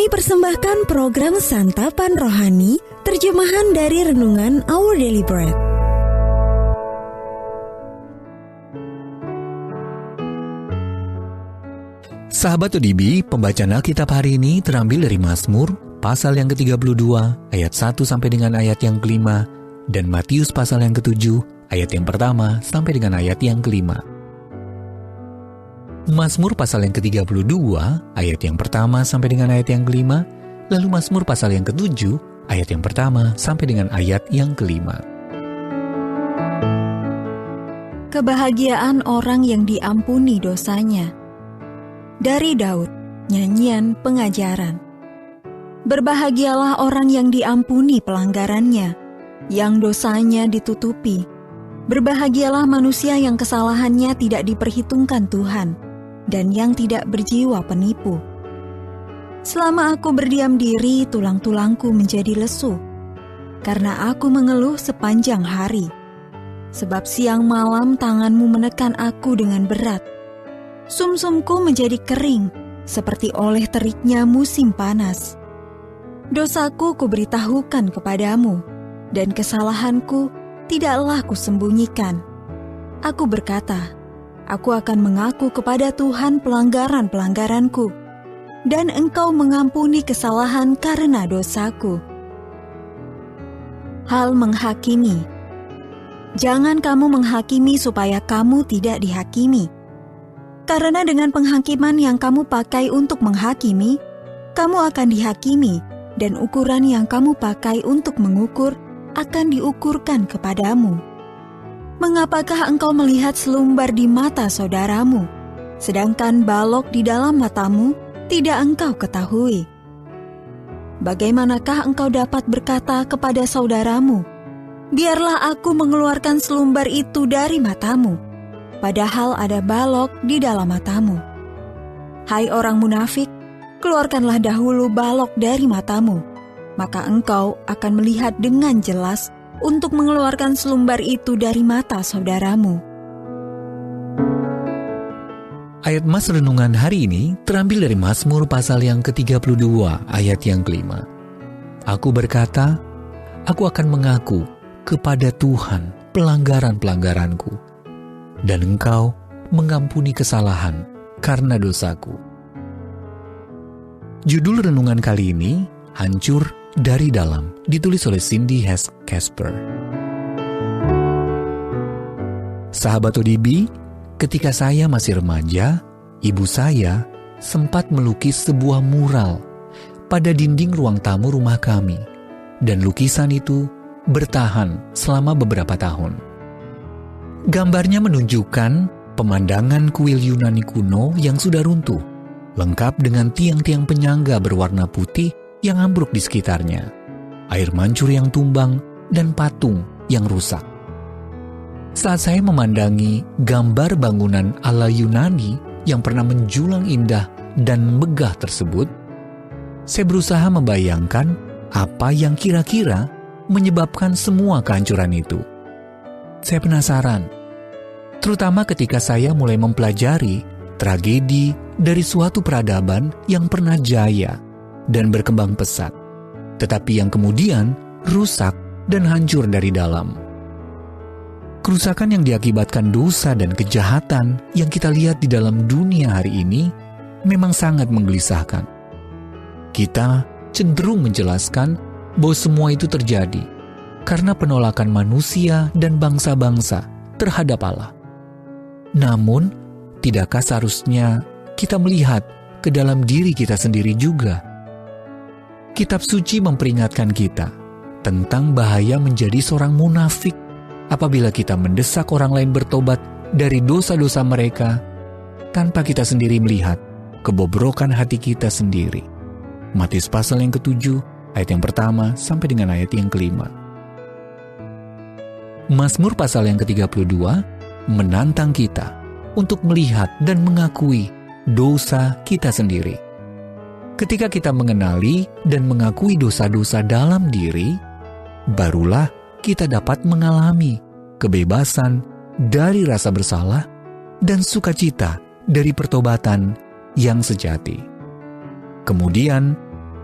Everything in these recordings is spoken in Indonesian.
Kami persembahkan program Santapan Rohani, terjemahan dari Renungan Our Daily Bread. Sahabat ODB, pembacaan Alkitab hari ini terambil dari Mazmur, pasal yang ke-32, ayat 1 sampai dengan ayat yang ke-5, dan Matius pasal yang ke-7, ayat yang pertama sampai dengan ayat yang ke-5. Mazmur pasal yang ke-32, ayat yang pertama sampai dengan ayat yang ke-5, lalu Mazmur pasal yang ke-7, ayat yang pertama sampai dengan ayat yang ke-5. Kebahagiaan orang yang diampuni dosanya. Dari Daud, nyanyian pengajaran. Berbahagialah orang yang diampuni pelanggarannya, yang dosanya ditutupi. Berbahagialah manusia yang kesalahannya tidak diperhitungkan Tuhan, dan yang tidak berjiwa penipu. Selama aku berdiam diri, tulang-tulangku menjadi lesu, karena aku mengeluh sepanjang hari. Sebab siang malam tanganmu menekan aku dengan berat. Sumsumku menjadi kering, seperti oleh teriknya musim panas. Dosaku kuberitahukan kepadamu, dan kesalahanku tidaklah kusembunyikan. Aku berkata, aku akan mengaku kepada Tuhan pelanggaran-pelanggaranku, dan Engkau mengampuni kesalahan karena dosaku. Hal menghakimi. Jangan kamu menghakimi supaya kamu tidak dihakimi. Karena dengan penghakiman yang kamu pakai untuk menghakimi, kamu akan dihakimi, dan ukuran yang kamu pakai untuk mengukur akan diukurkan kepadamu. Mengapakah engkau melihat selumbar di mata saudaramu, sedangkan balok di dalam matamu tidak engkau ketahui? Bagaimanakah engkau dapat berkata kepada saudaramu, biarlah aku mengeluarkan selumbar itu dari matamu, padahal ada balok di dalam matamu? Hai orang munafik, keluarkanlah dahulu balok dari matamu, maka engkau akan melihat dengan jelas untuk mengeluarkan selumbar itu dari mata saudaramu. Ayat Mas renungan hari ini terambil dari Mazmur pasal yang ke-32, ayat yang ke-5. Aku berkata, aku akan mengaku kepada Tuhan pelanggaran-pelanggaranku, dan Engkau mengampuni kesalahan karena dosaku. Judul renungan kali ini, Hancur dari Dalam, ditulis oleh Cindy Hess Casper. Sahabat ODB, ketika saya masih remaja, ibu saya sempat melukis sebuah mural pada dinding ruang tamu rumah kami, dan lukisan itu bertahan selama beberapa tahun. Gambarnya menunjukkan pemandangan kuil Yunani kuno yang sudah runtuh, lengkap dengan tiang-tiang penyangga berwarna putih yang ambruk di sekitarnya, air mancur yang tumbang, dan patung yang rusak. Saat saya memandangi gambar bangunan ala Yunani yang pernah menjulang indah dan megah tersebut, saya berusaha membayangkan apa yang kira-kira menyebabkan semua kehancuran itu. Saya penasaran, terutama ketika saya mulai mempelajari tragedi dari suatu peradaban yang pernah jaya dan berkembang pesat, tetapi yang kemudian rusak dan hancur dari dalam. Kerusakan yang diakibatkan dosa dan kejahatan yang kita lihat di dalam dunia hari ini memang sangat menggelisahkan. Kita cenderung menjelaskan bahwa semua itu terjadi karena penolakan manusia dan bangsa-bangsa terhadap Allah. Namun, tidakkah seharusnya kita melihat ke dalam diri kita sendiri juga? Kitab suci memperingatkan kita tentang bahaya menjadi seorang munafik apabila kita mendesak orang lain bertobat dari dosa-dosa mereka tanpa kita sendiri melihat kebobrokan hati kita sendiri. Matius pasal yang ke-7, ayat yang pertama sampai dengan ayat yang ke-5. Mazmur pasal yang ke-32 menantang kita untuk melihat dan mengakui dosa kita sendiri. Ketika kita mengenali dan mengakui dosa-dosa dalam diri, barulah kita dapat mengalami kebebasan dari rasa bersalah dan sukacita dari pertobatan yang sejati. Kemudian,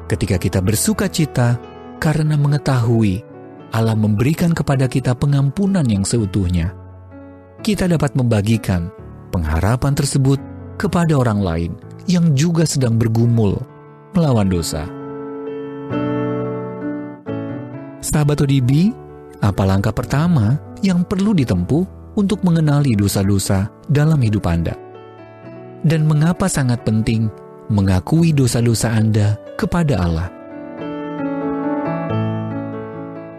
ketika kita bersuka cita karena mengetahui Allah memberikan kepada kita pengampunan yang seutuhnya. Kita dapat membagikan pengharapan tersebut kepada orang lain yang juga sedang bergumul melawan dosa. Sahabat ODB, apa langkah pertama yang perlu ditempuh untuk mengenali dosa-dosa dalam hidup Anda? Dan mengapa sangat penting mengakui dosa-dosa Anda kepada Allah?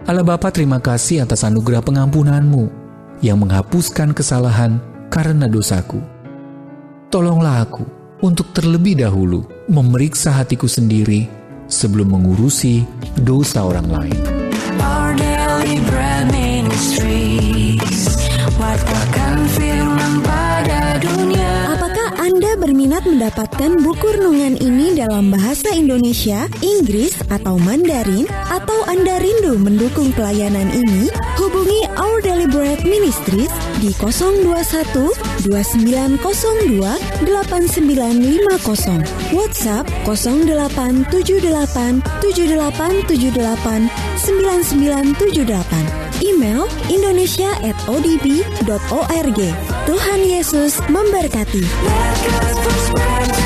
Allah Bapa, terima kasih atas anugerah pengampunan-Mu yang menghapuskan kesalahan karena dosaku. Tolonglah aku untuk terlebih dahulu memeriksa hatiku sendiri sebelum mengurusi dosa orang lain. Our Daily Bread Ministries, watakkan firman pada dunia. Apakah Anda berminat mendapatkan buku renungan ini dalam bahasa Indonesia, Inggris, atau Mandarin? Atau Anda rindu mendukung pelayanan ini? Hubungi Our Daily Bread Ministries di 021 2902 8950, WhatsApp 0878 7878 9978, email indonesia@odb.org. Tuhan Yesus memberkati. Let God's prosperity